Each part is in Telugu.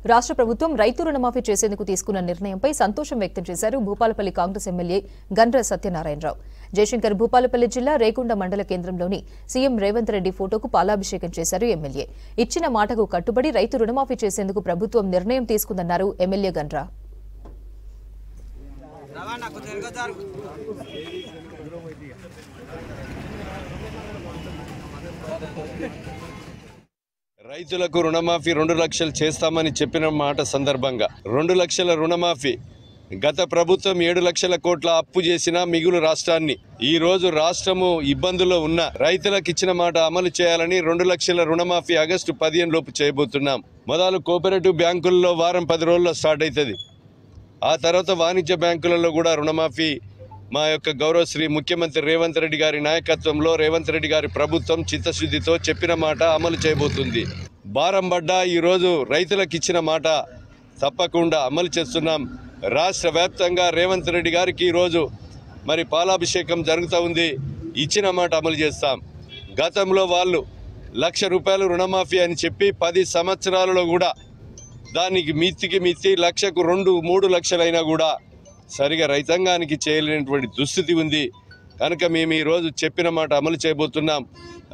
రాష్ట్ర ప్రభుత్వం రైతు రుణమాఫీ చేసేందుకు తీసుకున్న నిర్ణయంపై సంతోషం వ్యక్తం చేశారు భూపాలపల్లి కాంగ్రెస్ ఎమ్మెల్యే గండ్ర సత్యనారాయణరావు. జయశంకర్ భూపాలపల్లి జిల్లా రేకుండ మండల కేంద్రంలోని సీఎం రేవంత్ రెడ్డి ఫోటోకు పాలాభిషేకం చేశారు ఎమ్మెల్యే. ఇచ్చిన మాటకు కట్టుబడి రైతు రుణమాఫీ చేసేందుకు ప్రభుత్వం నిర్ణయం తీసుకుందన్నారు ఎమ్మెల్యే గండ్ర. రైతులకు రుణమాఫీ 2 లక్షలు చేస్తామని చెప్పిన మాట సందర్భంగా 2 లక్షల రుణమాఫీ గత ప్రభుత్వం 7 లక్షల కోట్ల అప్పు చేసిన మిగులు రాష్ట్రాన్ని ఈ రోజు రాష్ట్రము ఇబ్బందుల్లో ఉన్న రైతులకు ఇచ్చిన మాట అమలు చేయాలని 2 లక్షల రుణమాఫీ ఆగస్టు 15 లోపు చేయబోతున్నాం. మొదలు కోఆపరేటివ్ బ్యాంకుల్లో వారం 10 రోజుల్లో స్టార్ట్ అవుతుంది. ఆ తర్వాత వాణిజ్య బ్యాంకులలో కూడా రుణమాఫీ మా యొక్క గౌరవ శ్రీ ముఖ్యమంత్రి రేవంత్ రెడ్డి గారి నాయకత్వంలో రేవంత్ రెడ్డి గారి ప్రభుత్వం చిత్తశుద్ధితో చెప్పిన మాట అమలు చేయబోతుంది. భారం పడ్డ ఈరోజు రైతులకు ఇచ్చిన మాట తప్పకుండా అమలు చేస్తున్నాం. రాష్ట్ర వ్యాప్తంగా రేవంత్ రెడ్డి గారికి ఈరోజు మరి పాలాభిషేకం జరుగుతూ ఉంది. ఇచ్చిన మాట అమలు చేస్తాం. గతంలో వాళ్ళు ₹1,00,000 రుణమాఫీ అని చెప్పి 10 సంవత్సరాలలో కూడా దానికి మిత్తికి లక్షకు 2-3 లక్షలైనా కూడా సరిగా రైతాంగానికి చేయలేనటువంటి దుస్థితి ఉంది. కనుక మేము ఈరోజు చెప్పిన మాట అమలు చేయబోతున్నాం.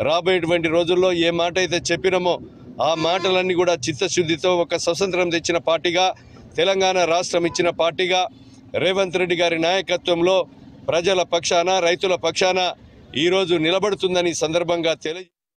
రాబోయేటువంటి రోజుల్లో ఏ మాట అయితే చెప్పినామో ఆ మాటలన్నీ కూడా చిత్తశుద్ధితో ఒక స్వతంత్రం తెచ్చిన పార్టీగా, తెలంగాణ రాష్ట్రం ఇచ్చిన పార్టీగా రేవంత్ రెడ్డి గారి నాయకత్వంలో ప్రజల పక్షాన రైతుల పక్షాన ఈరోజు నిలబడుతుందని సందర్భంగా